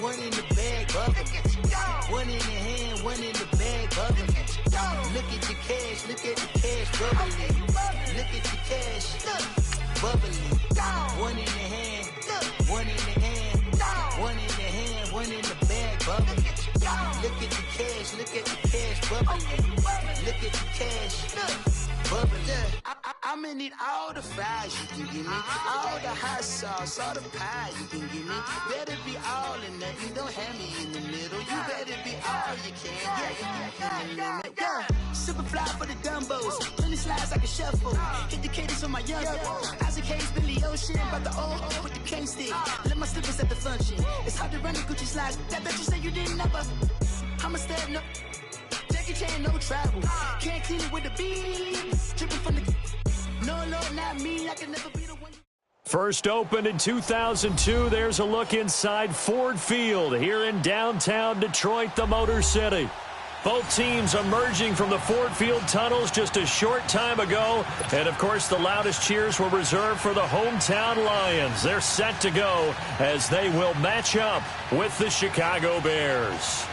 one in the bag, bubbling. One in the hand, one in the bag, bubbling. Look at the cash, look at the cash, bubbling. Look at the cash, bubbling. One in the hand, one in the hand, one in the hand, one in the bag, bubbling. Look at the cash, look at the cash, bubbling. Look at the cash, bubbling. I'm gonna need all the fries you can give me, all the hot sauce, all the pie you can give me. Better be all or nothing, don't have me in the middle. You better be all you can. Yeah. Super fly for the Dumbos, plenty slides like a shuffle. Hit the cadence on my young Isaac Hayes, Billy Ocean, about the old with the cane stick. Let my slippers at the function. It's hard to run the Gucci slides. That bet you say you didn't never. I'ma step no. Jackie Chan, no travel. Can't clean it with the beat. Dripping from the. No, not me. I can never be the one. First opened in 2002. There's a look inside Ford Field here in downtown Detroit, the Motor City. Both teams emerging from the Ford Field tunnels just a short time ago. And, of course, the loudest cheers were reserved for the hometown Lions. They're set to go as they will match up with the Chicago Bears.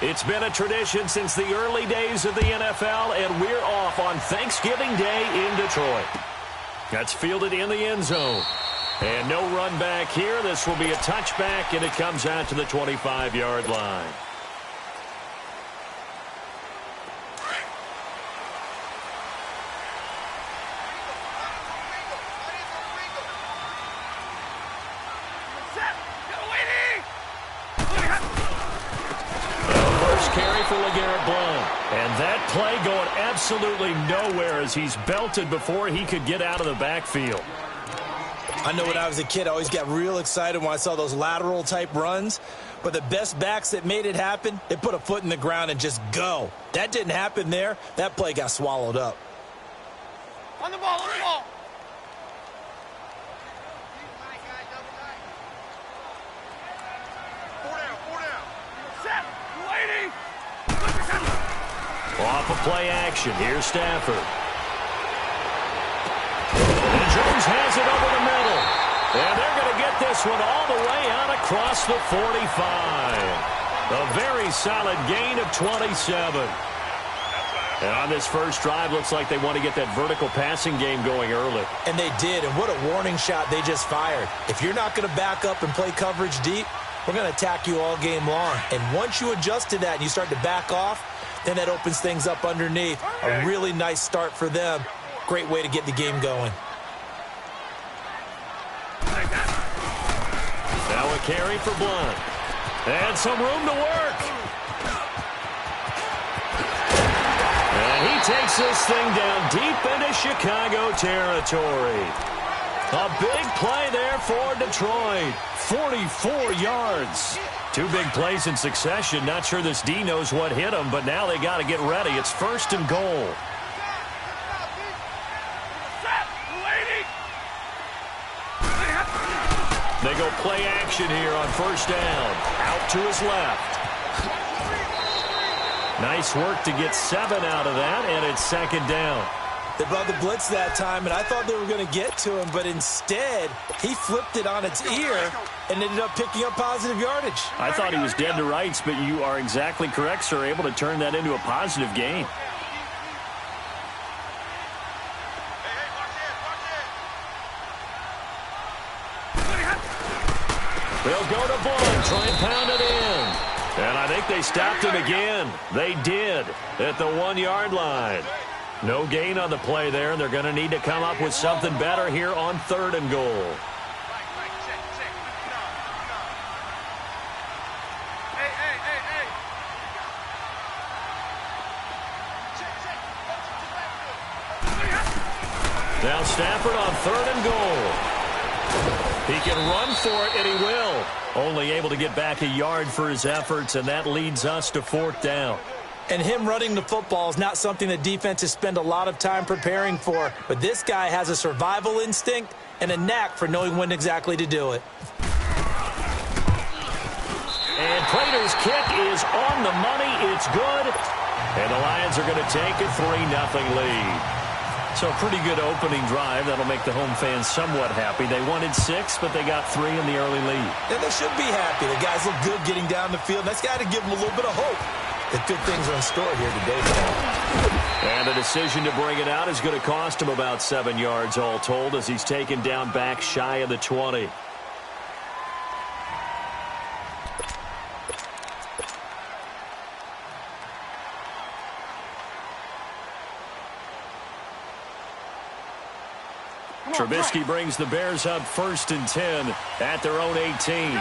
It's been a tradition since the early days of the NFL, and we're off on Thanksgiving Day in Detroit. That's fielded in the end zone. And no run back here. This will be a touchback, and it comes out to the 25-yard line. And that play going absolutely nowhere as he's belted before he could get out of the backfield. I know when I was a kid, I always got real excited when I saw those lateral type runs. But the best backs that made it happen, they put a foot in the ground and just go. That didn't happen there. That play got swallowed up. On the ball, on the ball. Off of play action. Here's Stafford. And Jones has it over the middle. And they're going to get this one all the way out across the 45. A very solid gain of 27. And on this first drive, looks like they want to get that vertical passing game going early. And they did, and what a warning shot they just fired. If you're not going to back up and play coverage deep, we're going to attack you all game long. And once you adjust to that and you start to back off, then that opens things up underneath. A really nice start for them. Great way to get the game going. Now a carry for Blunt. And some room to work. And he takes this thing down deep into Chicago territory. A big play there for Detroit. 44 yards. Two big plays in succession. Not sure this D knows what hit him, but now they got to get ready. It's first and goal. They go play action here on first down. Out to his left. Nice work to get 7 out of that, and it's second down. They brought the blitz that time, and I thought they were going to get to him, but instead, he flipped it on its ear and ended up picking up positive yardage. I thought he was dead to rights, but you are exactly correct, sir. Able to turn that into a positive gain. They'll go to Blunt, try and pound it in. And I think they stopped him again. They did at the 1-yard line. No gain on the play there, and they're going to need to come up with something better here on third and goal. Now Stafford on third and goal. He can run for it, and he will. Only able to get back a yard for his efforts, and that leads us to 4th down. And him running the football is not something that defenses spend a lot of time preparing for. But this guy has a survival instinct and a knack for knowing when exactly to do it. And Prater's kick is on the money. It's good. And the Lions are going to take a 3-0 lead. So a pretty good opening drive. That'll make the home fans somewhat happy. They wanted 6, but they got 3 in the early lead. And they should be happy. The guys look good getting down the field. That's got to give them a little bit of hope that good things are in store here today for them. And the decision to bring it out is going to cost him about 7 yards all told as he's taken down back shy of the 20. Trubisky brings the Bears up 1st and 10 at their own 18. Go.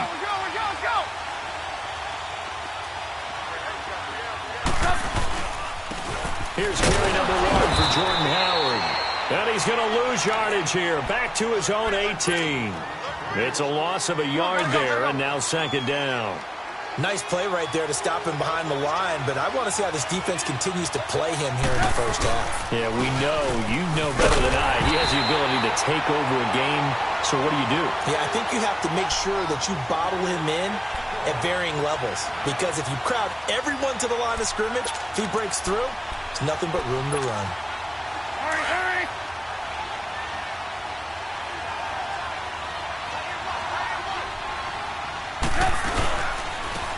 Here's carry number 1 for Jordan Howard. And he's going to lose yardage here. Back to his own 18. It's a loss of a yard there, and now 2nd down. Nice play right there to stop him behind the line, but I want to see how this defense continues to play him here in the first half. Yeah, we know. You know better than I. He has the ability to take over a game. So what do? Yeah, I think you have to make sure that you bottle him in at varying levels. Because if you crowd everyone to the line of scrimmage, if he breaks through, there's nothing but room to run. Hurry.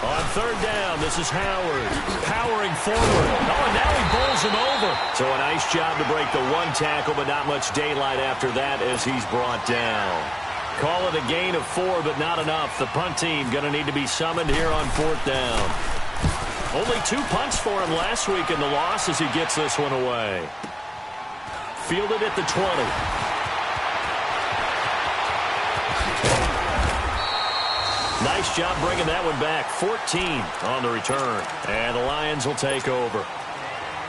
On 3rd down, this is Howard. Powering forward. Oh, and now he bowls him over. So a nice job to break the 1 tackle, but not much daylight after that as he's brought down. Call it a gain of 4, but not enough. The punt team going to need to be summoned here on 4th down. Only 2 punts for him last week in the loss as he gets this one away. Fielded at the 20. Nice job bringing that one back. 14 on the return. And the Lions will take over.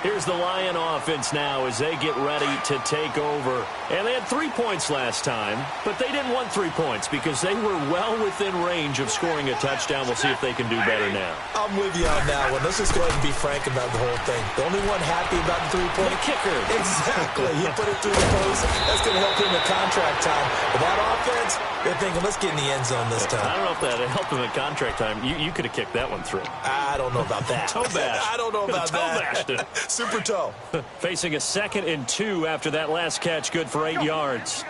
Here's the Lion offense now as they get ready to take over. And they had 3 points last time, but they didn't want 3 points because they were well within range of scoring a touchdown. We'll see if they can do better now. I'm with you on that one. Let's just go ahead and be frank about the whole thing. The only one happy about the 3-point the kicker. Exactly. He put it through the post. That's going to help him in contract time. But that offense, they're thinking, let's get in the end zone this time. I don't know if that helped him in contract time. You could have kicked that one through. I don't know about that. Toe bash. I don't know about Toe that. bashed it. Super toe. Facing a 2nd and 2 after that last catch. Good for 8 yards.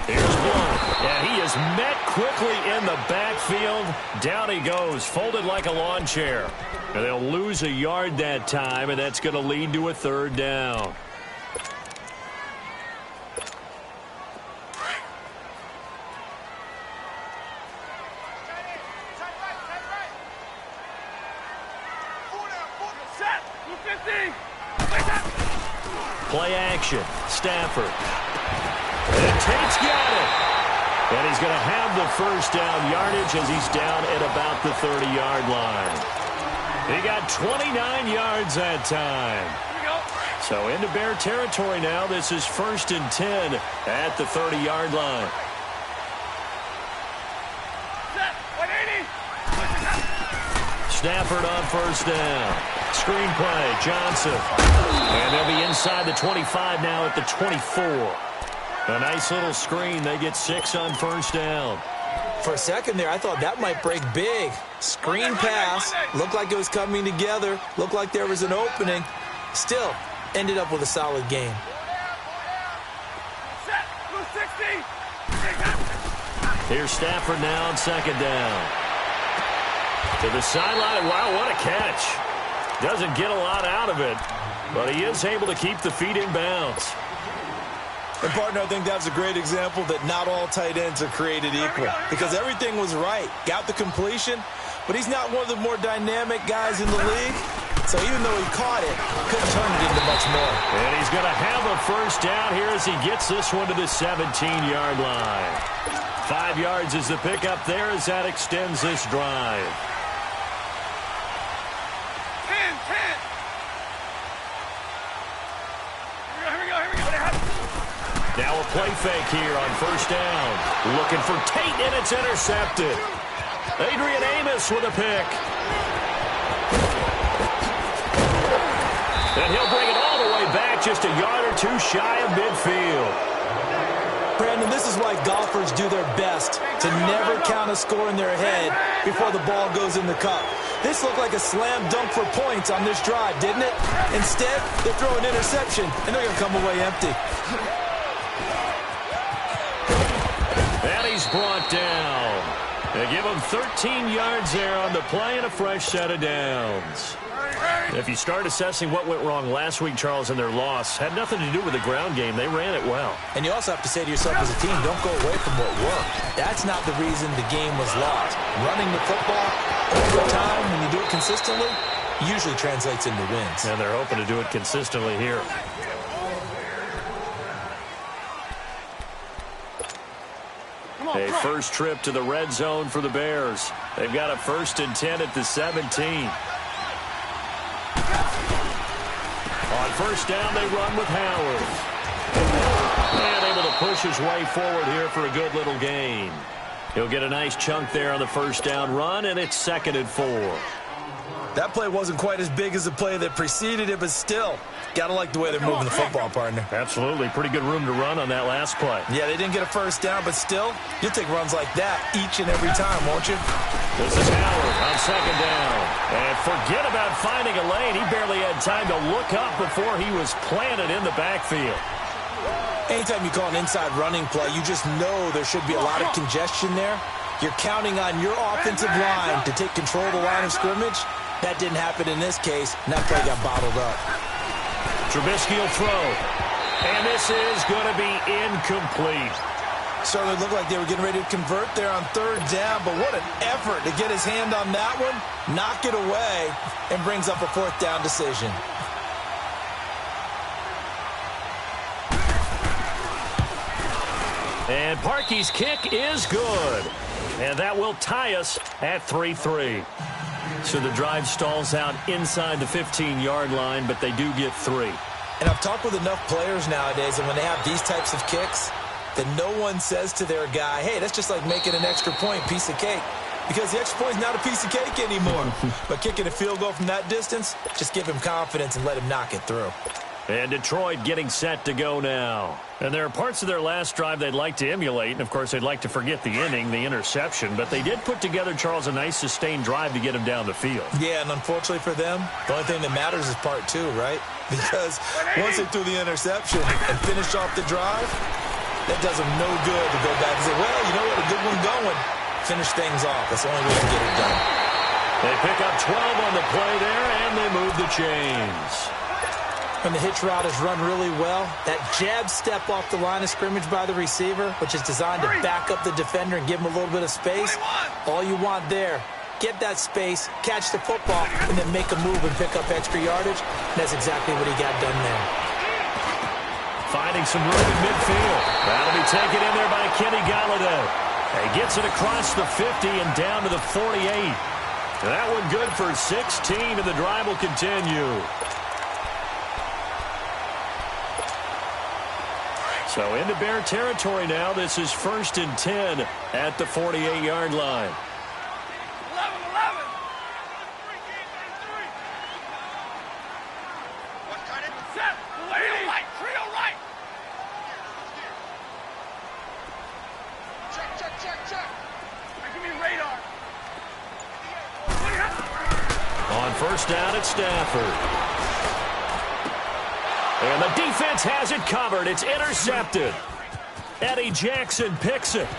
Here's Blount. And he is met quickly in the backfield. Down he goes, folded like a lawn chair. And they'll lose a yard that time, and that's going to lead to a 3rd down. Play action. Stafford. And Tate's got it. And he's going to have the 1st down yardage as he's down at about the 30-yard line. He got 29 yards that time. So into Bear territory now. This is 1st and 10 at the 30-yard line. Stafford on 1st down. Screen play, Johnson. And they'll be inside the 25 now at the 24. A nice little screen. They get 6 on 1st down. For a second there, I thought that might break big. Screen pass. Looked like it was coming together. Looked like there was an opening. Still, ended up with a solid game. Here's Stafford now on 2nd down. To the sideline. Wow, what a catch. Doesn't get a lot out of it, but he is able to keep the feet in bounds. And, partner, I think that's a great example that not all tight ends are created equal because everything was right. Got the completion, but he's not one of the more dynamic guys in the league. So even though he caught it, couldn't turn it into much more. And he's going to have a 1st down here as he gets this one to the 17-yard line. 5 yards is the pickup there as that extends this drive. 10. Here we go. play fake here on first down. Looking for Tate, and it's intercepted. Adrian Amos with a pick. And he'll bring it all the way back, just a yard or two shy of midfield. Brandon, this is why golfers do their best to never count a score in their head before the ball goes in the cup. This looked like a slam dunk for points on this drive, didn't it? Instead, they throw an interception, and they're going to come away empty. And he's brought down. They give him 13 yards there on the play and a fresh set of downs. If you start assessing what went wrong last week, Charles, in their loss, had nothing to do with the ground game. They ran it well. And you also have to say to yourself as a team, don't go away from what worked. That's not the reason the game was lost. Running the football over time, when you do it consistently, usually translates into wins. And they're hoping to do it consistently here. A first trip to the red zone for the Bears. They've got a 1st and 10 at the 17. On first down, they run with Howard. And able to push his way forward here for a good little gain. He'll get a nice chunk there on the first down run, and it's 2nd and 4. That play wasn't quite as big as the play that preceded it, but still, got to like the way they're moving the football, partner. Absolutely. Pretty good room to run on that last play. Yeah, they didn't get a first down, but still, you'll take runs like that each and every time, won't you? This is Howard on 2nd down. And forget about finding a lane. He barely had time to look up before he was planted in the backfield. Anytime you call an inside running play, you just know there should be a lot of congestion there. You're counting on your offensive line to take control of the line of scrimmage. That didn't happen in this case, and that play got bottled up. Trubisky will throw. And this is going to be incomplete. Certainly looked like they were getting ready to convert there on 3rd down, but what an effort to get his hand on that one, knock it away, and brings up a 4th down decision. And Parkey's kick is good. And that will tie us at 3-3. So the drive stalls out inside the 15-yard line, but they do get 3. And I've talked with enough players nowadays, and when they have these types of kicks, that no one says to their guy, hey, that's just like making an extra point, piece of cake. Because the extra point is not a piece of cake anymore. But kicking a field goal from that distance, just give him confidence and let him knock it through. And Detroit getting set to go now. And there are parts of their last drive they'd like to emulate. And, of course, they'd like to forget the inning, the interception. But they did put together, Charles, a nice sustained drive to get him down the field. Yeah, and unfortunately for them, the only thing that matters is part 2, right? Because once they threw the interception and finished off the drive, that does them no good to go back and say, well, you know what, a good one going. Finish things off. That's the only way to get it done. They pick up 12 on the play there, and they move the chains. When the hitch route is run really well, that jab step off the line of scrimmage by the receiver, which is designed to back up the defender and give him a little bit of space, all you want there, get that space, catch the football, and then make a move and pick up extra yardage. And that's exactly what he got done there. Finding some room in midfield. That'll be taken in there by Kenny Galladay. He gets it across the 50 and down to the 48. That one good for 16, and the drive will continue. So into Bear territory now. This is 1st and 10 at the 48-yard line. 11. Set. Trio right. Check. Give me radar. On first down, it's Stafford. And the defense has it covered. It's intercepted. Eddie Jackson picks it.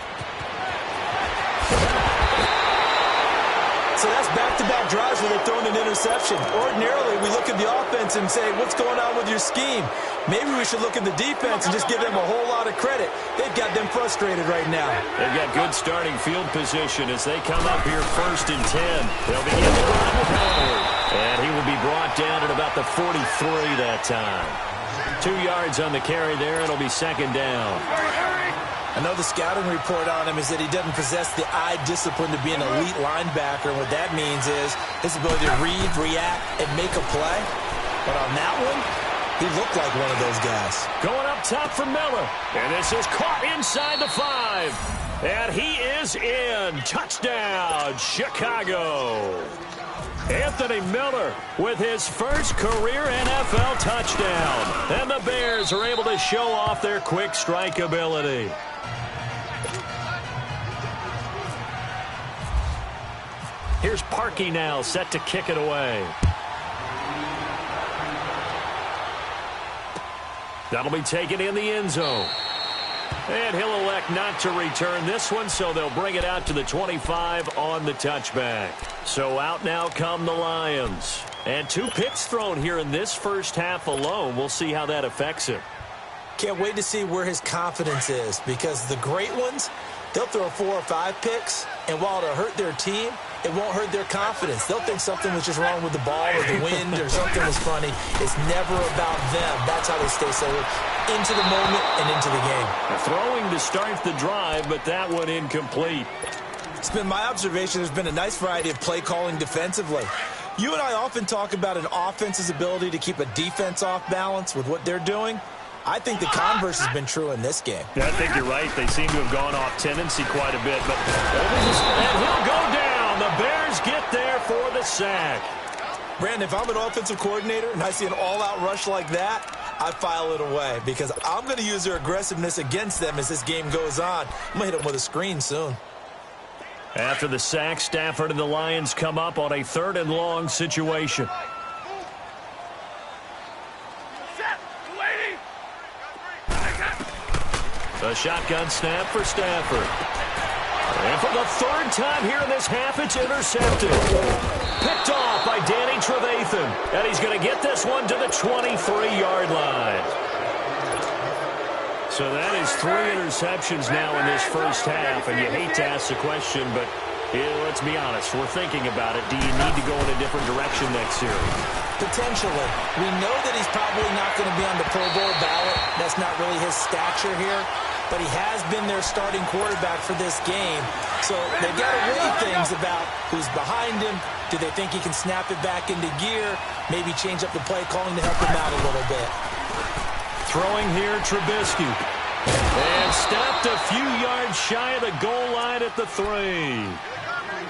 So that's back-to-back drives where they're throwing an interception. Ordinarily, we look at the offense and say, what's going on with your scheme? Maybe we should look at the defense and just give them a whole lot of credit. They've got them frustrated right now. They've got good starting field position as they come up here 1st and 10. They'll begin the drive with Howard. And he will be brought down at about the 43 that time. 2 yards on the carry there. It'll be 2nd down. I know the scouting report on him is that he doesn't possess the eye discipline to be an elite linebacker. And what that means is his ability to read, react, and make a play. But on that one, He looked like one of those guys. Going up top for Miller. And this is caught inside the 5. And he is in. Touchdown, Chicago. Anthony Miller with his first career NFL touchdown. And the Bears are able to show off their quick strike ability. Here's Parkey now, set to kick it away. That'll be taken in the end zone. And he'll elect not to return this one, so they'll bring it out to the 25 on the touchback. So out now come the Lions. And 2 picks thrown here in this first half alone. We'll see how that affects him. Can't wait to see where his confidence is, because the great ones, they'll throw 4 or 5 picks, and while it'll hurt their team, it won't hurt their confidence. They'll think something was just wrong with the ball or the wind or something was funny. It's never about them. That's how they stay so into the moment and into the game. Throwing to start the drive, but that one incomplete. It's been my observation there's been a nice variety of play calling defensively. You and I often talk about an offense's ability to keep a defense off balance with what they're doing. I think the converse has been true in this game. Yeah, I think you're right. They seem to have gone off tendency quite a bit. And he'll go down. The Bears get there for the sack. Brandon, if I'm an offensive coordinator and I see an all-out rush like that, I file it away because I'm going to use their aggressiveness against them as this game goes on. I'm going to hit them with a screen soon. After the sack, Stafford and the Lions come up on a 3rd and long situation. A shotgun snap for Stafford. And for the 3rd time here in this half, it's intercepted. Picked off by Danny Trevathan. And he's going to get this one to the 23-yard line. So that is 3 interceptions now in this first half. And you hate to ask the question, but let's be honest. We're thinking about it. Do you need to go in a different direction next series? Potentially. We know that he's probably not going to be on the Pro Bowl ballot. That's not really his stature here. But he has been their starting quarterback for this game. So they've got to weigh things about who's behind him. Do they think he can snap it back into gear? Maybe change up the play calling to help him out a little bit. Throwing here, Trubisky. And stopped a few yards shy of the goal line at the 3.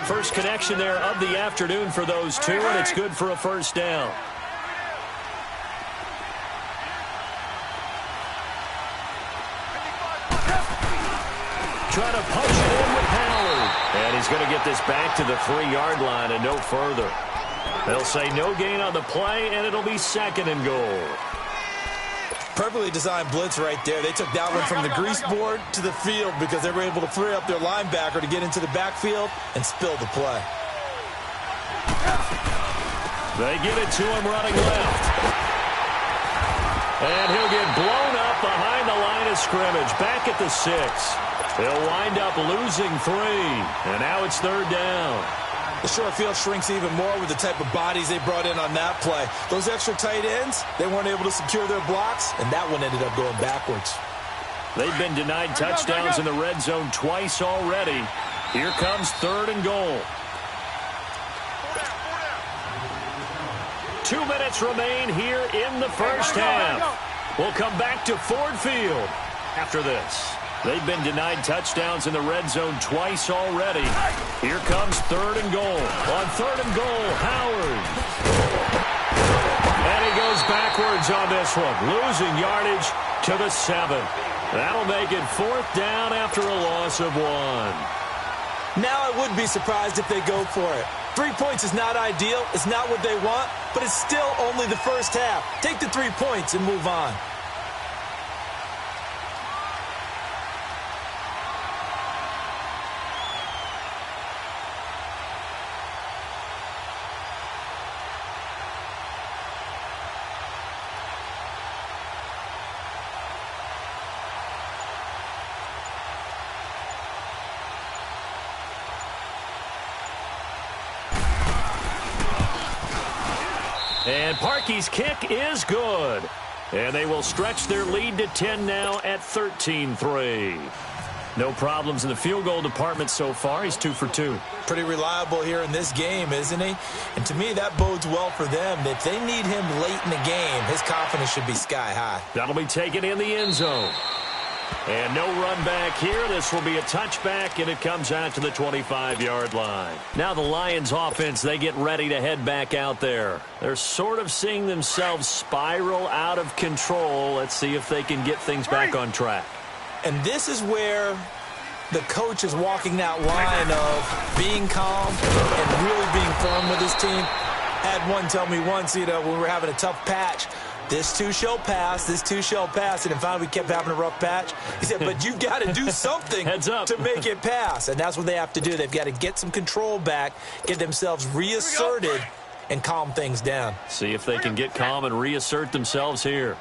First connection there of the afternoon for those 2, and it's good for a first down. Trying to punch it in with Howard. And he's going to get this back to the 3-yard line and no further. They'll say no gain on the play, and it'll be 2nd and goal. Perfectly designed blitz right there. They took that one from the grease board to the field because they were able to free up their linebacker to get into the backfield and spill the play. They give it to him running left. And he'll get blown up behind the line of scrimmage. Back at the 6. They'll wind up losing 3. And now it's 3rd down. The short field shrinks even more with the type of bodies they brought in on that play. Those extra tight ends, they weren't able to secure their blocks, and that one ended up going backwards. They've been denied touchdowns in the red zone twice already. Here comes 3rd and goal. 2 minutes remain here in the first half. We'll come back to Ford Field after this. They've been denied touchdowns in the red zone twice already. Here comes 3rd and goal. On 3rd and goal, Howard. And he goes backwards on this one, losing yardage to the 7. That'll make it 4th down after a loss of 1. Now I would be surprised if they go for it. 3 points is not ideal. It's not what they want, but it's still only the first half. Take the 3 points and move on. And Parkey's kick is good. And they will stretch their lead to 10 now at 13-3. No problems in the field goal department so far. He's 2 for 2. Pretty reliable here in this game, isn't he? And to me, that bodes well for them. If they need him late in the game, his confidence should be sky high. That'll be taken in the end zone. And no run back here. This will be a touchback, and it comes out to the 25-yard line. Now the Lions offense, they get ready to head back out there. They're sort of seeing themselves spiral out of control. Let's see if they can get things back on track. And this is where the coach is walking that line of being calm and really being firm with his team. Had one tell me once, when we were having a tough patch, this too shall pass, this too shall pass. And finally we kept having a rough patch. He said, but you've got to do something to make it pass. And that's what they have to do. They've got to get some control back, get themselves reasserted, and calm things down. See if they can get calm and reassert themselves here.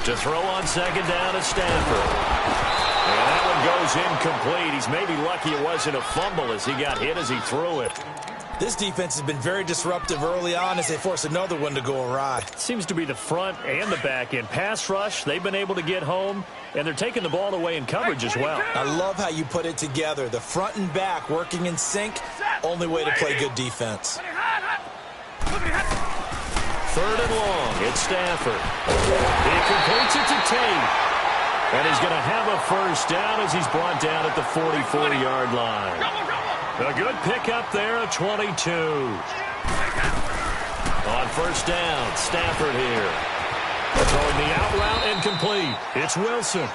To throw on second down to Stafford. And that one goes incomplete. He's maybe lucky it wasn't a fumble as he got hit as he threw it. This defense has been very disruptive early on as they force another one to go awry. Seems to be the front and the back end. Pass rush, they've been able to get home, and they're taking the ball away in coverage as well. I love how you put it together. The front and back working in sync, only way to play good defense. Third and long, it's Stafford. He completes it to Tate. And he's going to have a first down as he's brought down at the 44-yard line. A good pickup there, a 22. On first down, Stafford here. Throwing the out route and complete. It's Wilson.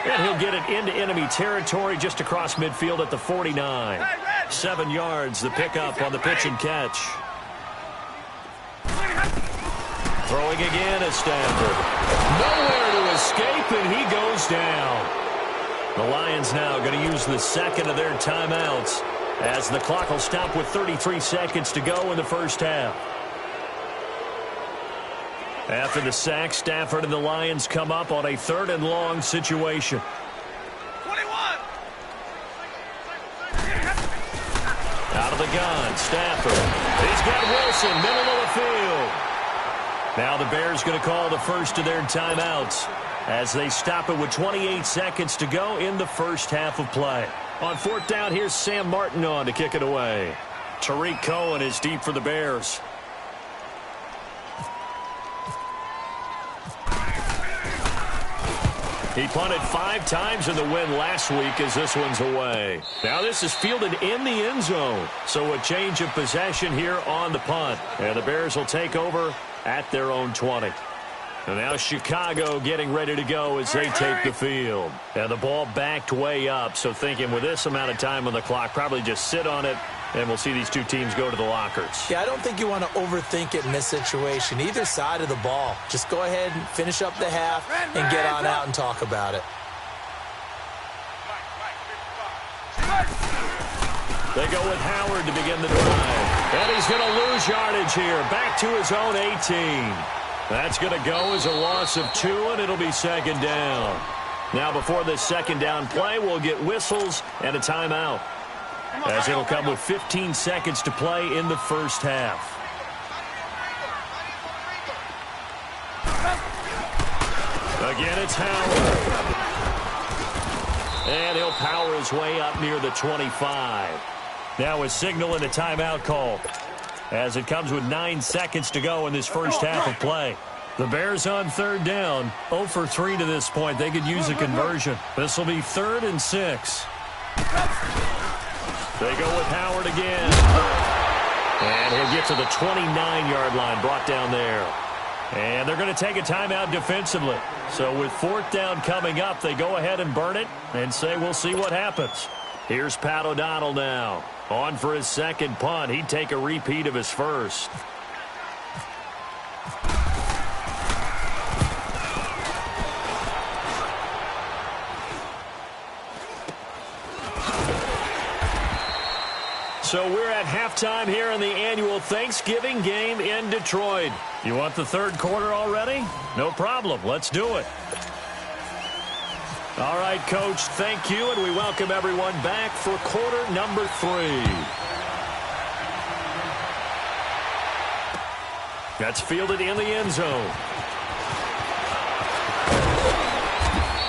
And he'll get it into enemy territory just across midfield at the 49. 7 yards, the pickup on the pitch and catch. Throwing again is Stafford. Nowhere to escape, and he goes down. The Lions now going to use the second of their timeouts as the clock will stop with 33 seconds to go in the first half. After the sack, Stafford and the Lions come up on a third and long situation. 21. Out of the gun, Stafford. He's got Wilson, middle of the field. Now the Bears going to call the first of their timeouts as they stop it with 28 seconds to go in the first half of play. On fourth down, here's Sam Martin on to kick it away. Tariq Cohen is deep for the Bears. He punted 5 times in the win last week as this one's away. Now this is fielded in the end zone. So a change of possession here on the punt. And the Bears will take over at their own 20. And now Chicago getting ready to go as they take the field. And the ball backed way up. So thinking with this amount of time on the clock, probably just sit on it. And we'll see these two teams go to the lockers. Yeah, I don't think you want to overthink it in this situation. Either side of the ball. Just go ahead and finish up the half and get on out and talk about it. They go with Howard to begin the drive. And he's going to lose yardage here. Back to his own 18. That's going to go as a loss of 2, and it'll be second down. Now before this second down play, we'll get whistles and a timeout, as it'll come with 15 seconds to play in the first half. Again, it's Howard. And he'll power his way up near the 25. Now a signal and a timeout call, as it comes with 9 seconds to go in this first half of play. The Bears on third down, 0 for 3 to this point. They could use a conversion. This will be 3rd and 6. They go with Howard again. And he'll get to the 29-yard line, brought down there. And they're going to take a timeout defensively. So with 4th down coming up, they go ahead and burn it and say we'll see what happens. Here's Pat O'Donnell now. On for his second punt. He'd take a repeat of his first. So we're at halftime here in the annual Thanksgiving game in Detroit. You want the third quarter already? No problem. Let's do it. All right, Coach, thank you, and we welcome everyone back for quarter number 3. That's fielded in the end zone.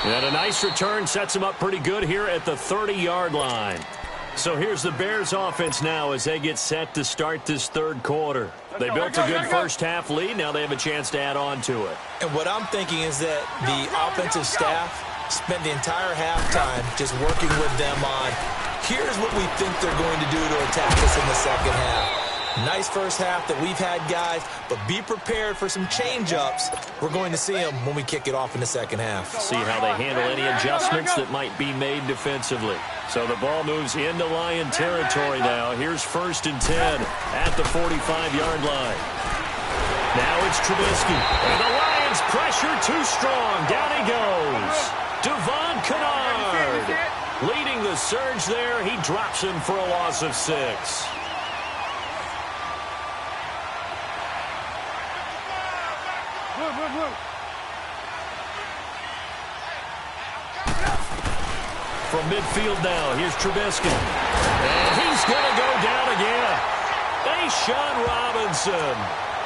And a nice return sets them up pretty good here at the 30-yard line. So here's the Bears offense now as they get set to start this third quarter. They built a good first-half lead. Now they have a chance to add on to it. And what I'm thinking is that the offensive staff spent the entire halftime just working with them on, here's what we think they're going to do to attack us in the second half. Nice first half that we've had, guys, but be prepared for some change-ups. We're going to see them when we kick it off in the second half. See how they handle any adjustments that might be made defensively. So the ball moves into Lion territory now. Here's 1st and 10 at the 45-yard line. Now it's Trubisky. And the Lions pressure too strong. Down he goes. Devon Kennard leading the surge there. He drops him for a loss of 6. From midfield now, here's Trubisky. And he's going to go down again. Sean Robinson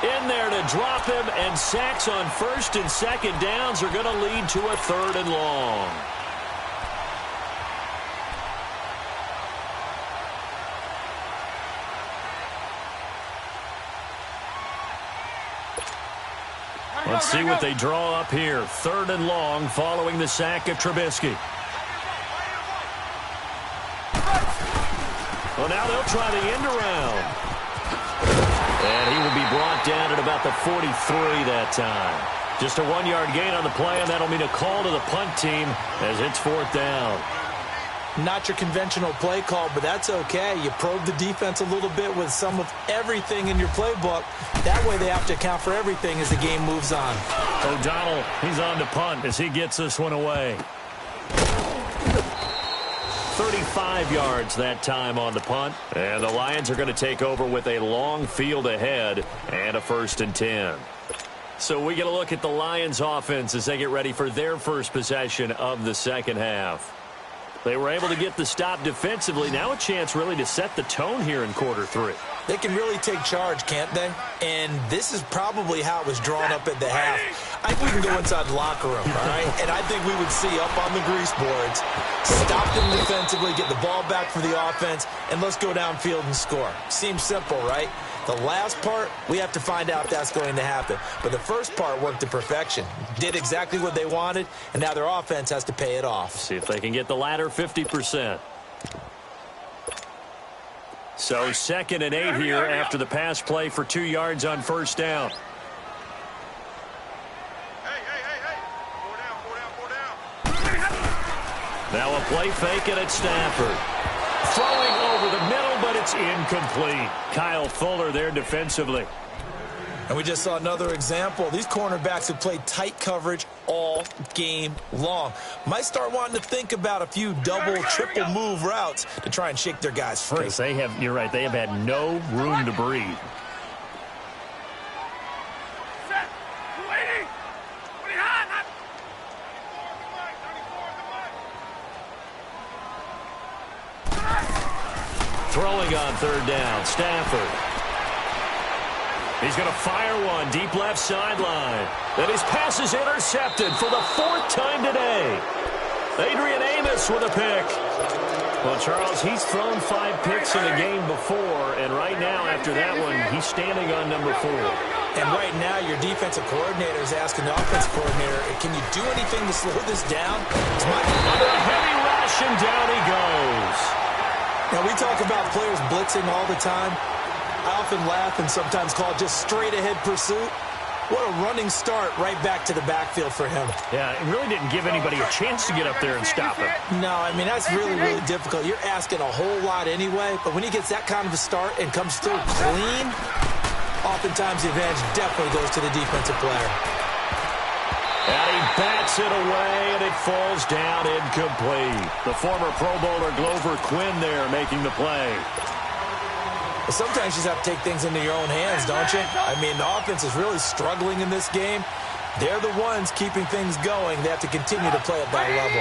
in there to drop him, and sacks on 1st and 2nd downs are going to lead to a 3rd and long. Let's see what they draw up here. 3rd and long following the sack of Trubisky. Well, now they'll try the end around. And he will be brought down at about the 43 that time. Just a 1-yard gain on the play, and that'll mean a call to the punt team as it's 4th down. Not your conventional play call, but that's okay. You probe the defense a little bit with some of everything in your playbook. That way they have to account for everything as the game moves on. O'Donnell, he's on to punt as he gets this one away. 35 yards that time on the punt. And the Lions are going to take over with a long field ahead and a 1st and 10. So we get a look at the Lions offense as they get ready for their first possession of the second half. They were able to get the stop defensively. Now a chance really to set the tone here in quarter 3. They can really take charge, can't they? And this is probably how it was drawn up at the half. I think we can go inside the locker room, all right? And I think we would see up on the grease boards, stop them defensively, get the ball back for the offense, and let's go downfield and score. Seems simple, right? The last part, we have to find out if that's going to happen. But the first part worked to perfection. Did exactly what they wanted, and now their offense has to pay it off. See if they can get the latter 50%. So 2nd and 8 here after the pass play for 2 yards on 1st down. Now a play fake, and it's Stafford. Throwing over the middle, but it's incomplete. Kyle Fuller there defensively. And we just saw another example. These cornerbacks have played tight coverage all game long. Might start wanting to think about a few double, triple move routes to try and shake their guys free. Because they have, you're right, they have had no room to breathe. Throwing on 3rd down, Stafford. He's going to fire one deep left sideline. Then his pass is intercepted for the 4th time today. Adrian Amos with a pick. Well, Charles, he's thrown 5 picks in a game before, and right now after that one, he's standing on number 4. And right now, your defensive coordinator is asking the offensive coordinator, can you do anything to slow this down? Under a heavy rush, and down he goes. Now, we talk about players blitzing all the time. I often laugh and sometimes call it just straight-ahead pursuit. What a running start right back to the backfield for him. Yeah, it really didn't give anybody a chance to get up there and stop him. No, I mean, that's really, really difficult. You're asking a whole lot anyway, but when he gets that kind of a start and comes through clean, oftentimes the advantage definitely goes to the defensive player. And he bats it away, and it falls down incomplete. The former Pro Bowler Glover Quinn there making the play. Sometimes you just have to take things into your own hands, don't you? I mean, the offense is really struggling in this game. They're the ones keeping things going. They have to continue to play at that level.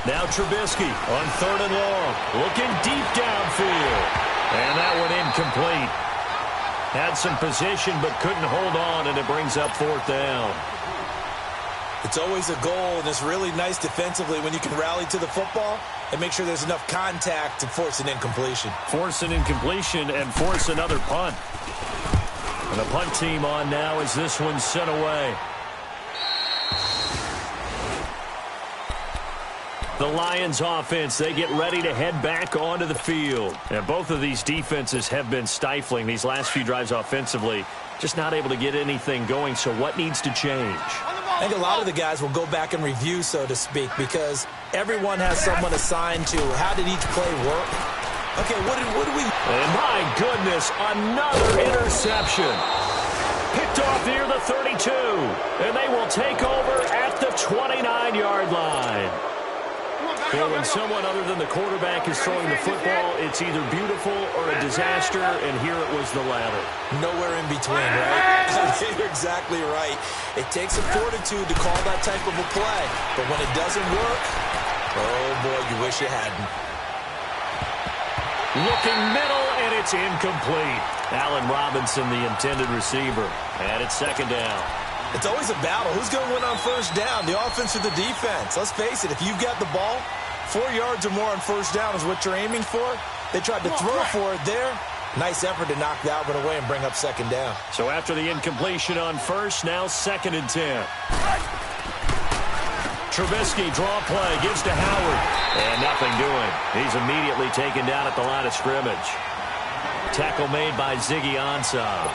Now Trubisky on 3rd and long. Looking deep downfield. And that one incomplete. Had some position but couldn't hold on, and it brings up 4th down. It's always a goal, and it's really nice defensively when you can rally to the football and make sure there's enough contact to force an incompletion. Force an incompletion and force another punt. And the punt team on now as this one's sent away. The Lions offense, they get ready to head back onto the field. And both of these defenses have been stifling these last few drives offensively. Just not able to get anything going, so what needs to change? I think a lot of the guys will go back and review, so to speak, because everyone has someone assigned to how did each play work. Okay, what do we... And my goodness, another interception. Picked off near the 32, and they will take over at the 29-yard line. Well, when someone other than the quarterback is throwing the football, it's either beautiful or a disaster, and here it was the latter. Nowhere in between, right? You're exactly right. It takes a fortitude to call that type of a play, but when it doesn't work, oh boy, you wish you hadn't. Looking middle, and it's incomplete. Allen Robinson, the intended receiver, and it's second down. It's always a battle. Who's going to win on first down, the offense or the defense? Let's face it, if you've got the ball, 4 yards or more on first down is what you're aiming for. They tried to throw for it there. Nice effort to knock that one away and bring up second down. So after the incompletion on first, now 2nd and 10. Trubisky, draw play, gives to Howard. And nothing doing. He's immediately taken down at the line of scrimmage. Tackle made by Ziggy Ansah.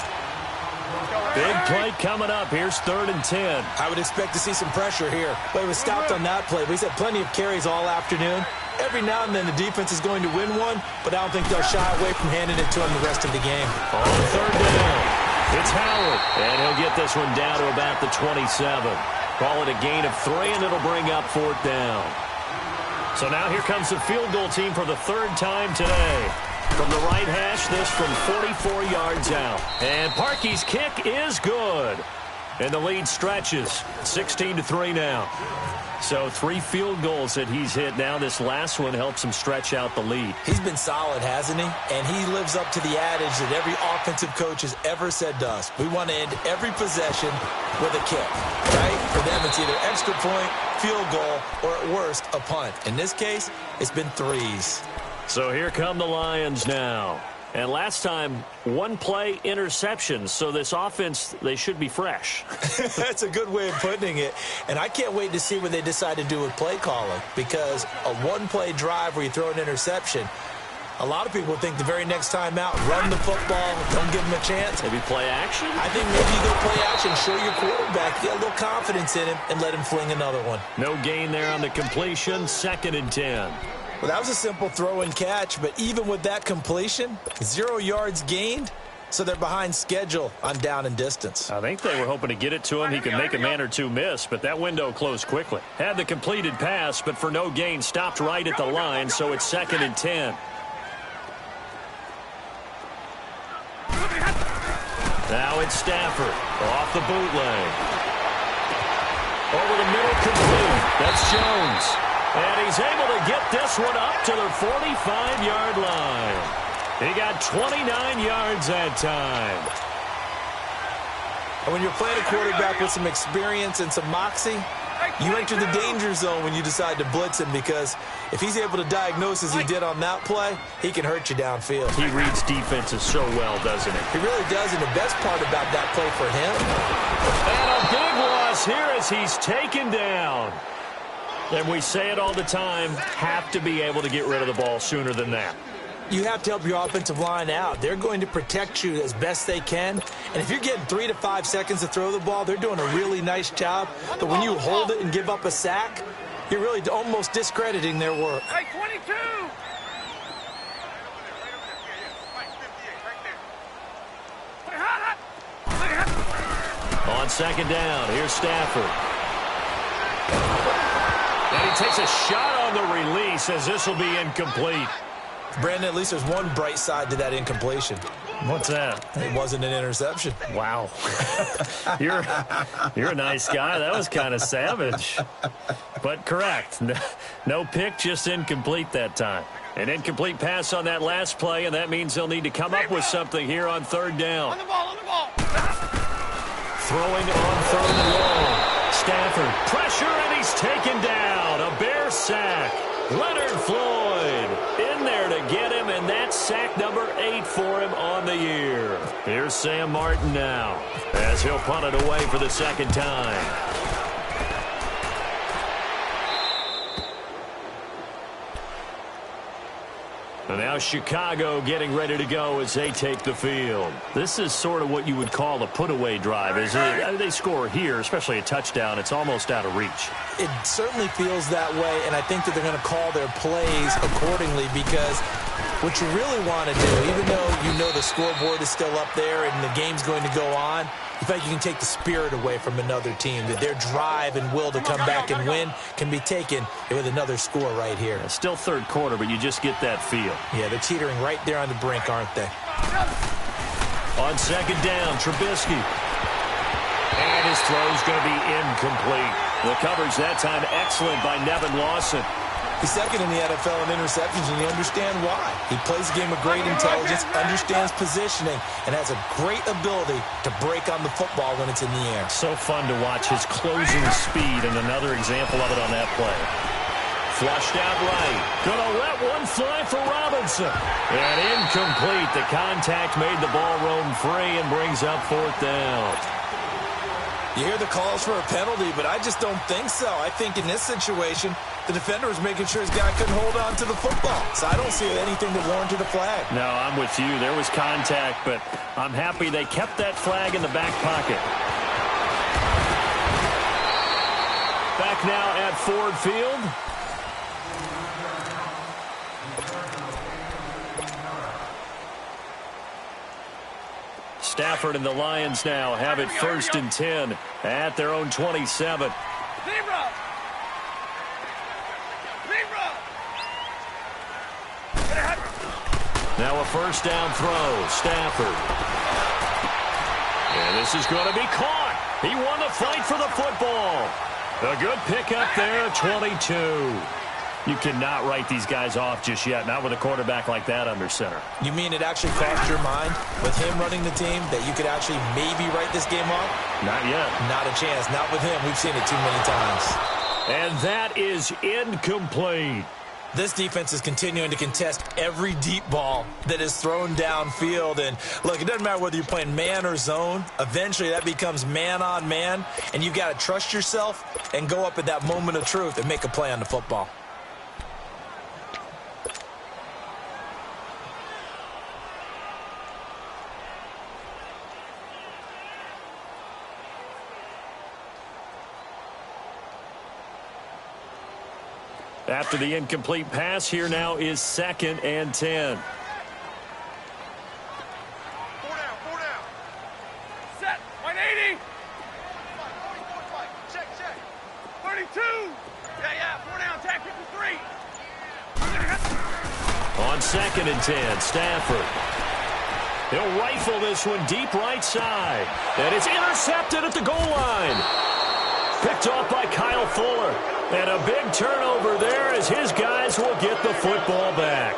Big play coming up. Here's 3rd and 10. I would expect to see some pressure here. But he was stopped on that play. But he's had plenty of carries all afternoon. Every now and then the defense is going to win one, but I don't think they'll shy away from handing it to him the rest of the game. On 3rd down, it's Howard. And he'll get this one down to about the 27. Call it a gain of 3, and it'll bring up 4th down. So now here comes the field goal team for the 3rd time today. From the right hash, this from 44 yards out. And Parkey's kick is good. And the lead stretches. 16-3 now. So 3 field goals that he's hit now. This last one helps him stretch out the lead. He's been solid, hasn't he? And he lives up to the adage that every offensive coach has ever said to us. We want to end every possession with a kick, right? For them, it's either extra point, field goal, or at worst, a punt. In this case, it's been 3s. So here come the Lions now. And last time, 1 play interception. So this offense, they should be fresh. That's a good way of putting it. And I can't wait to see what they decide to do with play calling. Because a 1-play drive where you throw an interception, a lot of people think the very next time out, run the football, don't give them a chance. Maybe play action? I think maybe you go play action, show your quarterback, get a little confidence in him, and let him fling another one. No gain there on the completion, 2nd and 10. Well, that was a simple throw and catch, but even with that completion, 0 yards gained, so they're behind schedule on down and distance. I think they were hoping to get it to him. He could make a man or two miss, but that window closed quickly. Had the completed pass, but for no gain, stopped right at the line, so it's 2nd and 10. Now it's Stafford off the bootleg. Over the middle, complete. That's Jones. And he's able to get this one up to the 45-yard line. He got 29 yards that time. And when you're playing a quarterback with some experience and some moxie, you enter the danger zone when you decide to blitz him, because if he's able to diagnose as he did on that play, he can hurt you downfield. He reads defenses so well, doesn't he? He really does, and the best part about that play for him. And a big loss here as he's taken down. And we say it all the time, have to be able to get rid of the ball sooner than that. You have to help your offensive line out. They're going to protect you as best they can. And if you're getting 3 to 5 seconds to throw the ball, they're doing a really nice job. But when you hold it and give up a sack, you're really almost discrediting their work. Hey, 22! On 2nd down, here's Stafford. And he takes a shot on the release as this will be incomplete. Brandon, at least there's one bright side to that incompletion. What's that? It wasn't an interception. Wow. You're a nice guy. That was kind of savage. But correct. No pick, just incomplete that time. An incomplete pass on that last play, and that means they'll need to come up with something here on 3rd down. On the ball, on the ball. Throwing on 3rd and long. Stafford. Pressure, and he's taken down. A Bear sack. Leonard Floyd in there to get him, and that's sack number 8 for him on the year. Here's Sam Martin now as he'll punt it away for the second time. And now Chicago getting ready to go as they take the field. This is sort of what you would call a put-away drive, isn't it? They score here, especially a touchdown. It's almost out of reach. It certainly feels that way, and I think that they're going to call their plays accordingly, because what you really want to do, even though you know the scoreboard is still up there and the game's going to go on, you feel like you can take the spirit away from another team, that their drive and will to come back and win can be taken with another score right here. Yeah, still third quarter, but you just get that feel. Yeah, they're teetering right there on the brink, aren't they? On second down, Trubisky. And his throw's going to be incomplete. The coverage that time excellent by Nevin Lawson. He's second in the NFL in interceptions, and you understand why. He plays a game of great intelligence, understands positioning, and has a great ability to break on the football when it's in the air. So fun to watch his closing speed, and another example of it on that play. Flushed out right. Gonna let one fly for Robinson. And incomplete. The contact made the ball roam free and brings up fourth down. You hear the calls for a penalty, but I just don't think so. I think in this situation, the defender was making sure his guy couldn't hold on to the football. So I don't see anything that warranted a flag. No, I'm with you. There was contact, but I'm happy they kept that flag in the back pocket. Back now at Ford Field. Stafford and the Lions now have it first and 10 at their own 27. Now a first down throw. Stafford. And this is going to be caught. He won the fight for the football. A good pickup there, 22. You cannot write these guys off just yet, not with a quarterback like that under center. You mean it actually crossed your mind with him running the team that you could actually maybe write this game off? Not yet. Not a chance. Not with him. We've seen it too many times. And that is incomplete. This defense is continuing to contest every deep ball that is thrown downfield. And, look, it doesn't matter whether you're playing man or zone. Eventually, that becomes man on man. And you've got to trust yourself and go up at that moment of truth and make a play on the football. After the incomplete pass, here now is second and 10. 4 down. Set. 180. 45. Check. 32. Yeah. 4 down. Tag 53. On second and 10, Stafford. He'll rifle this one deep right side. And it's intercepted at the goal line. Picked off by Kyle Fuller. And a big turnover there as his guys will get the football back.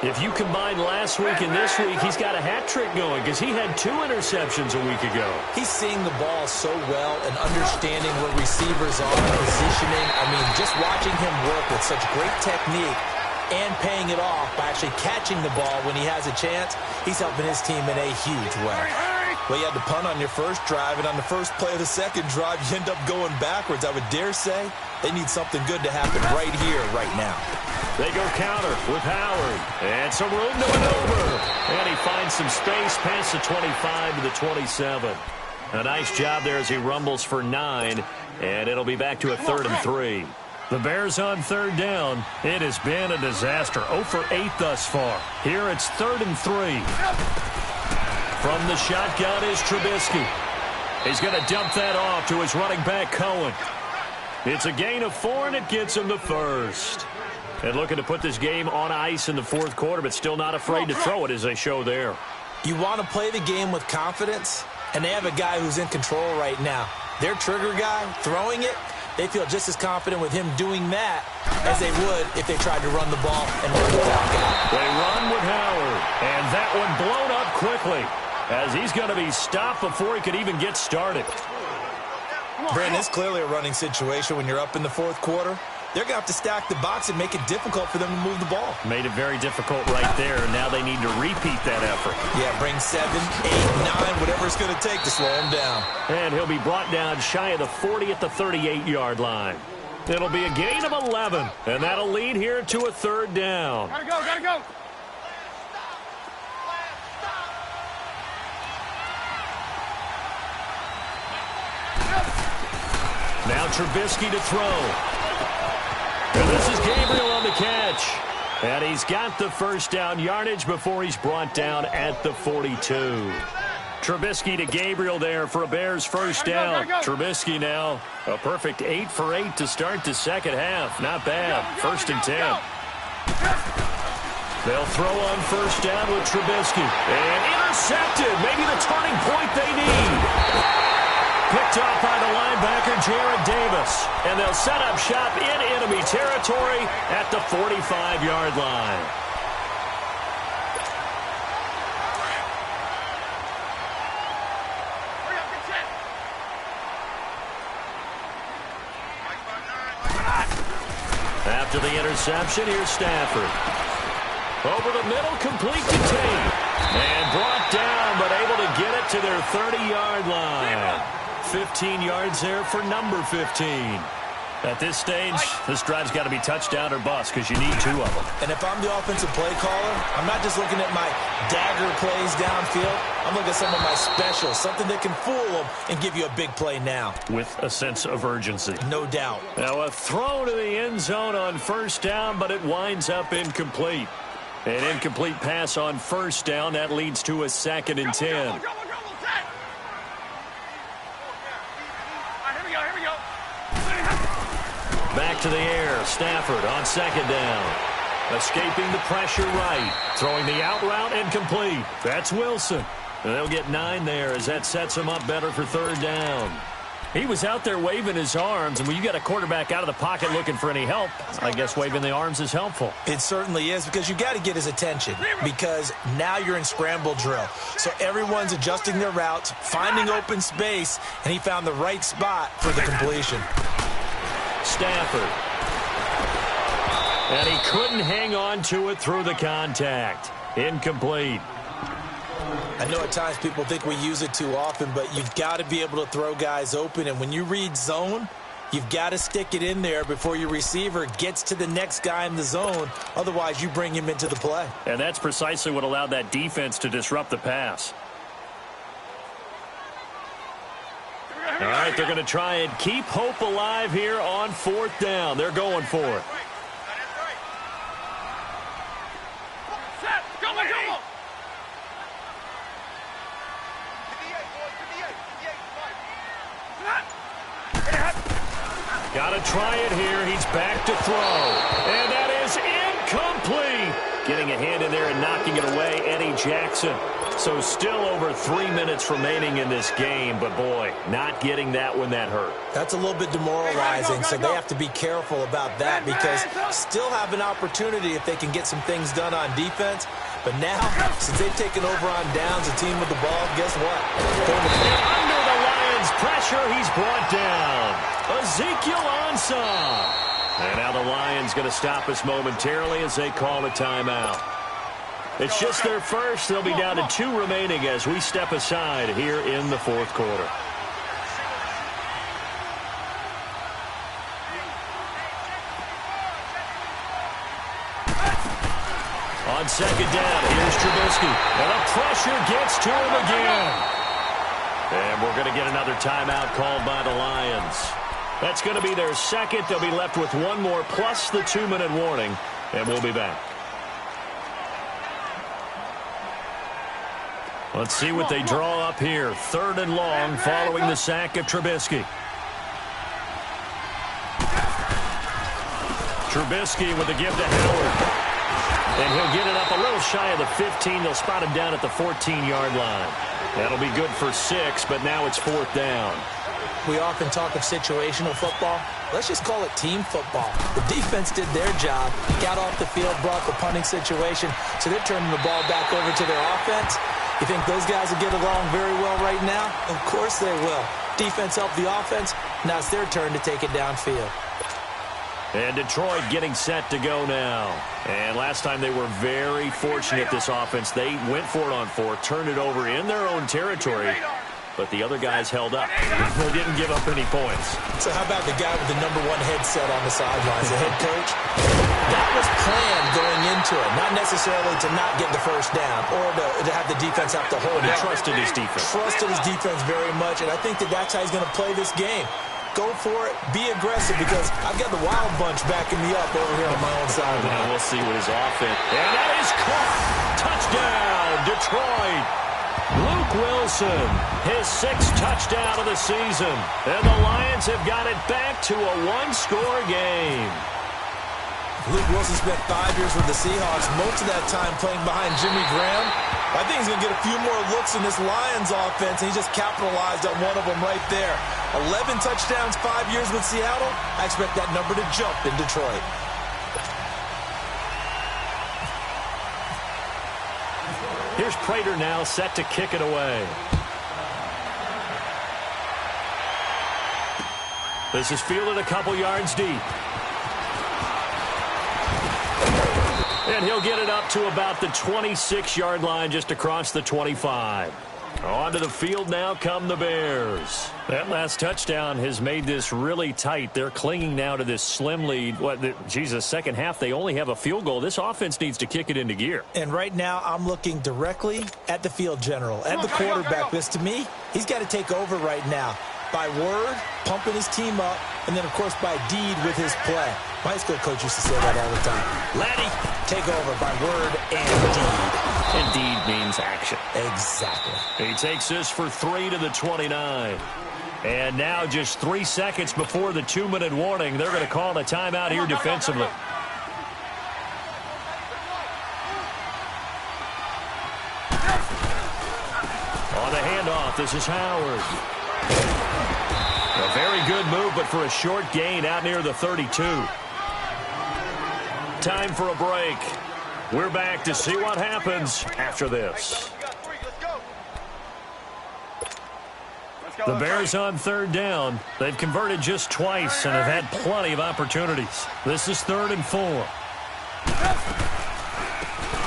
If you combine last week and this week, he's got a hat trick going because he had 2 interceptions a week ago. He's seeing the ball so well and understanding where receivers are, positioning. I mean, just watching him work with such great technique and paying it off by actually catching the ball when he has a chance, he's helping his team in a huge way. Well, you had to punt on your first drive, and on the first play of the second drive, you end up going backwards. I would dare say they need something good to happen right here, right now. They go counter with Howard. And some room to maneuver. And he finds some space past the 25 to the 27. A nice job there as he rumbles for 9. And it'll be back to a 3rd and 3. The Bears on third down. It has been a disaster. 0 for 8 thus far. Here it's 3rd and 3. From the shotgun is Trubisky. He's going to dump that off to his running back, Cohen. It's a gain of 4, and it gets him the first. And looking to put this game on ice in the fourth quarter, but still not afraid to throw it as they show there. You want to play the game with confidence, and they have a guy who's in control right now. Their trigger guy, throwing it, they feel just as confident with him doing that as they would if they tried to run the ball and run the clock out. They run with Howard, and that one blown up quickly as he's going to be stopped before he could even get started. Brandon, it's clearly a running situation when you're up in the fourth quarter. They're going to have to stack the box and make it difficult for them to move the ball. Made it very difficult right there. Now they need to repeat that effort. Yeah, bring 7, 8, 9, whatever it's going to take to slow him down. And he'll be brought down shy of the 40 at the 38-yard line. It'll be a gain of 11, and that'll lead here to a third down. Gotta go, gotta go. Now Trubisky to throw. And this is Gabriel on the catch. And he's got the first down yardage before he's brought down at the 42. Trubisky to Gabriel there for a Bears first down. Trubisky now a perfect 8 for 8 to start the second half. Not bad. First and 10. They'll throw on first down with Trubisky. And intercepted. Maybe the turning point they need. Picked off by the linebacker, Jared Davis. And they'll set up shop in enemy territory at the 45-yard line. After the interception, here's Stafford. Over the middle, complete to Tate. And brought down, but able to get it to their 30-yard line. 15 yards there for number 15. At this stage, this drive's got to be touchdown or bust because you need 2 of them. And if I'm the offensive play caller, I'm not just looking at my dagger plays downfield. I'm looking at some of my specials, something that can fool them and give you a big play now. With a sense of urgency. No doubt. Now a throw to the end zone on first down, but it winds up incomplete. An incomplete pass on first down. That leads to a 2nd and 10. Back to the air. Stafford on 2nd down. Escaping the pressure right. Throwing the out route and complete. That's Wilson. And they'll get 9 there as that sets him up better for 3rd down. He was out there waving his arms, and when you got a quarterback out of the pocket looking for any help, I guess waving the arms is helpful. It certainly is, because you got to get his attention, because now you're in scramble drill. So everyone's adjusting their routes, finding open space, and he found the right spot for the completion. Stafford. And he couldn't hang on to it through the contact. Incomplete. I know at times people think we use it too often, but you've got to be able to throw guys open. And when you read zone, you've got to stick it in there before your receiver gets to the next guy in the zone. Otherwise, you bring him into the play. And that's precisely what allowed that defense to disrupt the pass. All right, they're going to try and keep hope alive here on 4th down. They're going for it. Got to try it here. He's back to throw. And that is incomplete. Getting a hand in there and knocking it away, Eddie Jackson. So still over 3 minutes remaining in this game. But, boy, not getting that when that hurt. That's a little bit demoralizing, so they have to be careful about that, because still have an opportunity if they can get some things done on defense. But now, since they've taken over on downs, a team with the ball, guess what? Under the Lions' pressure, he's brought down. Ezekiel Ansah. And now the Lions going to stop us momentarily as they call a timeout. It's just their first. They'll be down to 2 remaining as we step aside here in the 4th quarter. On 2nd down, here's Trubisky. And the pressure gets to him again. And we're going to get another timeout called by the Lions. That's going to be their 2nd. They'll be left with 1 more plus the 2-minute warning. And we'll be back. Let's see what they draw up here. 3rd and long following the sack of Trubisky. Trubisky with the give to Howard. And he'll get it up a little shy of the 15. They'll spot him down at the 14-yard line. That'll be good for 6, but now it's 4th down. We often talk of situational football. Let's just call it team football. The defense did their job, got off the field, brought the punting situation, so they're turning the ball back over to their offense. You think those guys will get along very well right now? Of course they will. Defense helped the offense. Now it's their turn to take it downfield. And Detroit getting set to go now. And last time they were very fortunate, this offense. They went for it on fourth, turned it over in their own territory, but the other guys held up. They didn't give up any points. So how about the guy with the #1 headset on the sidelines, the head coach? That was planned going into it, not necessarily to not get the first down or to have the defense have to hold it. He trusted his defense. Trusted his defense very much, and I think that's how he's going to play this game. Go for it. Be aggressive, because I've got the Wild Bunch backing me up over here on my own side. And we'll see what his offense. And that is caught. Touchdown, Detroit. Luke Wilson, his 6th touchdown of the season. And the Lions have got it back to a one-score game. Luke Wilson spent 5 years with the Seahawks, most of that time playing behind Jimmy Graham. I think he's going to get a few more looks in this Lions offense, and he just capitalized on one of them right there. 11 touchdowns, 5 years with Seattle. I expect that number to jump in Detroit. Here's Prater now set to kick it away. This is fielded a couple yards deep. And he'll get it up to about the 26-yard line, just across the 25. Onto the field now come the Bears. That last touchdown has made this really tight. They're clinging now to this slim lead. Second half, they only have a field goal. This offense needs to kick it into gear. And right now, I'm looking directly at the field general, at the quarterback. Because to me, he's got to take over right now. By word, pumping his team up, and then, of course, by deed with his play. My high school coach used to say that all the time. Laddie, take over by word and deed. And deed means action. Exactly. He takes this for 3 to the 29. And now just 3 seconds before the 2-minute warning, they're going to call a timeout here defensively. On the handoff, this is Howard. A very good move, but for a short gain out near the 32. Time for a break. We're back to see what happens after this. The Bears on 3rd down. They've converted just twice and have had plenty of opportunities. This is 3rd and 4.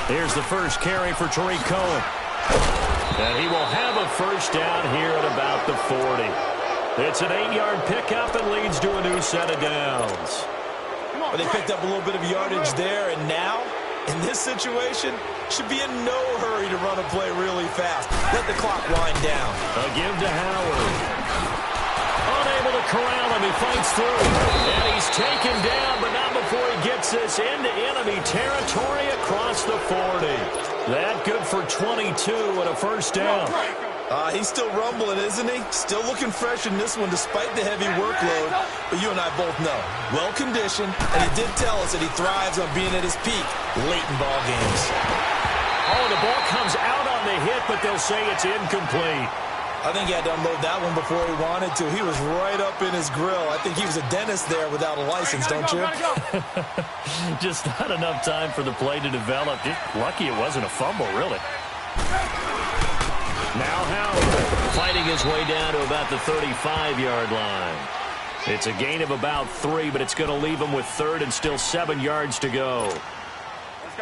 Here's the first carry for Tariq Cohen. And he will have a first down here at about the 40. It's an 8-yard pickup and leads to a new set of downs. Well, they picked up a little bit of yardage there, and now, in this situation, should be in no hurry to run a play really fast. Let the clock wind down. A give to Howard. Unable to corral him. He fights through. And he's taken down, but not before he gets this into enemy territory across the 40. That good for 22 and a first down. He's still rumbling, isn't he? Still looking fresh in this one despite the heavy workload. But you and I both know, well-conditioned, and he did tell us that he thrives on being at his peak late in ball games. Oh, the ball comes out on the hit, but they'll say it's incomplete. I think he had to unload that one before he wanted to. He was right up in his grill. I think he was a dentist there without a license, don't you? Just not enough time for the play to develop. Just lucky it wasn't a fumble, really. Now Howard fighting his way down to about the 35-yard line. It's a gain of about 3, but it's going to leave him with 3rd and still 7 yards to go.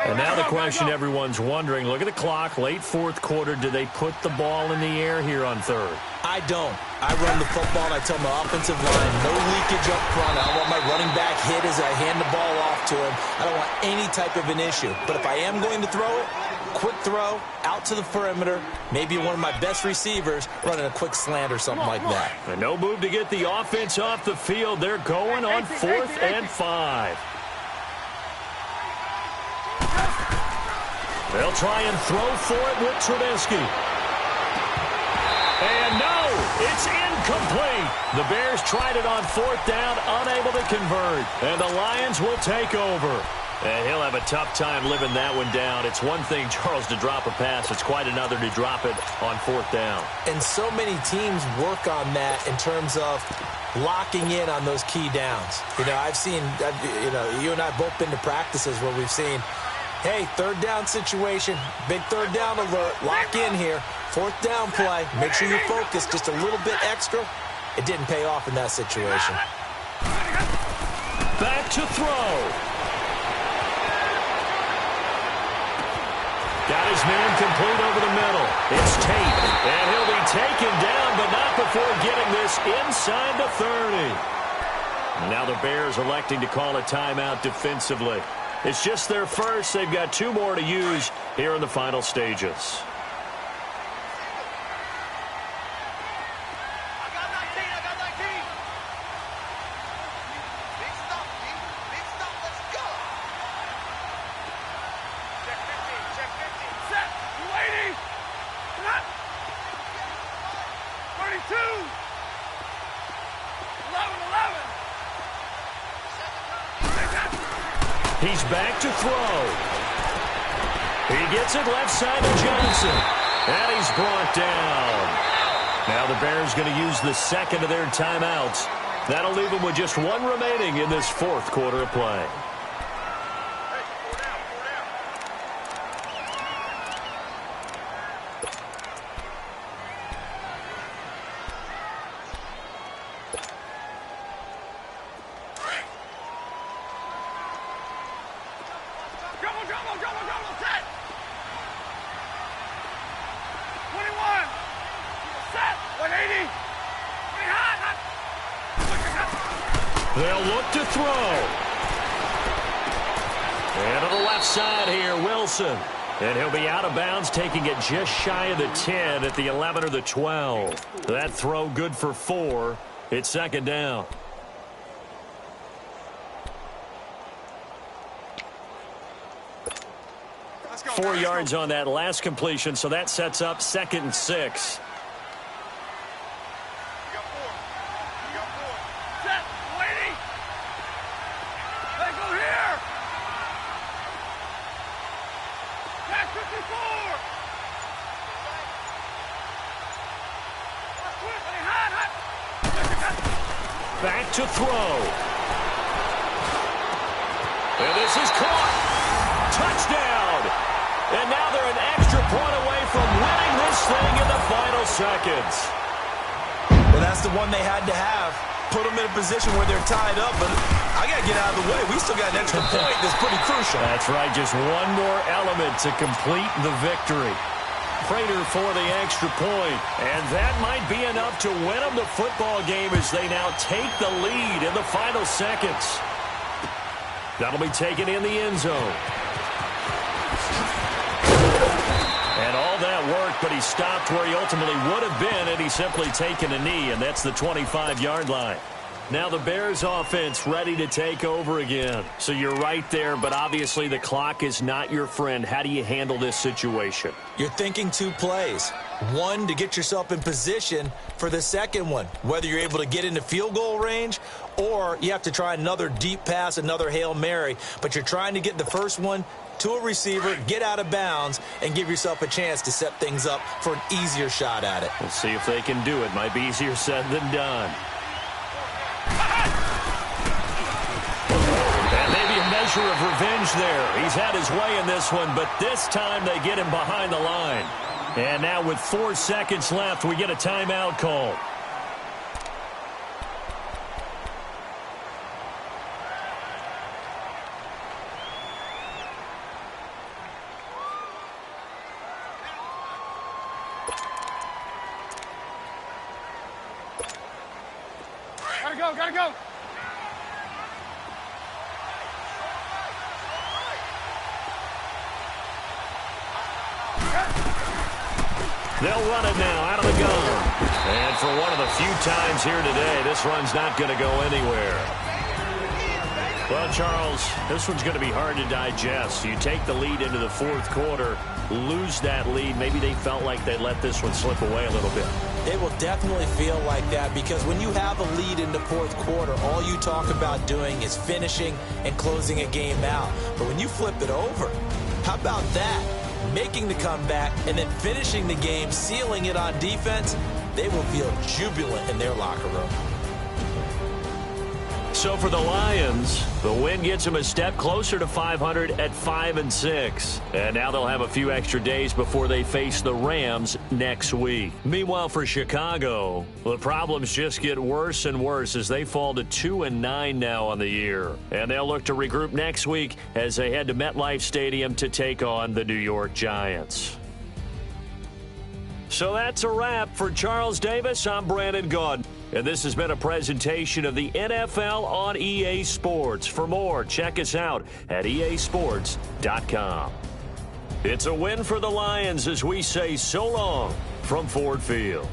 And now the question everyone's wondering, look at the clock, late 4th quarter, do they put the ball in the air here on 3rd? I don't. I run the football, and I tell my offensive line, no leakage up front. I don't want my running back hit as I hand the ball off to him. I don't want any type of an issue. But if I am going to throw it, quick throw, out to the perimeter, maybe one of my best receivers running a quick slant or something like that. And no move to get the offense off the field. They're going on 4th and 5. They'll try and throw for it with Trubisky. And no, it's incomplete. The Bears tried it on 4th down, unable to convert. And the Lions will take over. And he'll have a tough time living that one down. It's one thing, Charles, to drop a pass. It's quite another to drop it on 4th down. And so many teams work on that in terms of locking in on those key downs. You know, I've seen, you and I have both been to practices where we've seen Hey, third down situation. Big third down alert. Lock in here. Fourth down play. Make sure you focus just a little bit extra. It didn't pay off in that situation. Back to throw. Got his man complete over the middle. It's Tate, and he'll be taken down, but not before getting this inside the 30. Now the Bears electing to call a timeout defensively. It's just their first. They've got 2 more to use here in the final stages. He's back to throw. He gets it left side to Johnson. And he's brought down. Now the Bears going to use the second of their timeouts. That'll leave them with just 1 remaining in this 4th quarter of play. They'll look to throw. And to the left side here, Wilson. And he'll be out of bounds, taking it just shy of the 10 at the 11 or the 12. That throw good for 4. It's second down. Let's go, 4 yards on that last completion, so that sets up 2nd and 6. Back to throw. And this is caught. Touchdown. And now they're an extra point away from winning this thing in the final seconds. Well, that's the one they had to have. Put them in a position where they're tied up, but I got to get out of the way. We still got an extra point that's pretty crucial. That's right. Just one more element to complete the victory. Prater for the extra point, and that might be enough to win them the football game as they now take the lead in the final seconds. That'll be taken in the end zone. And all that worked, but he stopped where he ultimately would have been, and he's simply taken a knee, and that's the 25-yard line. Now the Bears offense ready to take over again. So you're right there, but obviously the clock is not your friend. How do you handle this situation? You're thinking 2 plays. One, to get yourself in position for the second one, whether you're able to get into field goal range or you have to try another deep pass, another Hail Mary. But you're trying to get the first one to a receiver, get out of bounds, and give yourself a chance to set things up for an easier shot at it. We'll see if they can do it. Might be easier said than done. And maybe a measure of revenge there. He's had his way in this one, but this time they get him behind the line. And now with 4 seconds left, we get a timeout call. Gotta go. They'll run it now out of the gun. And for one of the few times here today, this run's not going to go anywhere. Well, Charles, this one's going to be hard to digest. You take the lead into the 4th quarter, lose that lead. Maybe they felt like they let this one slip away a little bit. It will definitely feel like that because when you have a lead in the 4th quarter, all you talk about doing is finishing and closing a game out. But when you flip it over, how about that? Making the comeback and then finishing the game, sealing it on defense, they will feel jubilant in their locker room. So for the Lions, the win gets them a step closer to 500 at 5-6. And now they'll have a few extra days before they face the Rams next week. Meanwhile, for Chicago, the problems just get worse and worse as they fall to 2-9 now on the year. And they'll look to regroup next week as they head to MetLife Stadium to take on the New York Giants. So that's a wrap. For Charles Davis, I'm Brandon Gaudin. And this has been a presentation of the NFL on EA Sports. For more, check us out at easports.com. It's a win for the Lions as we say so long from Ford Field.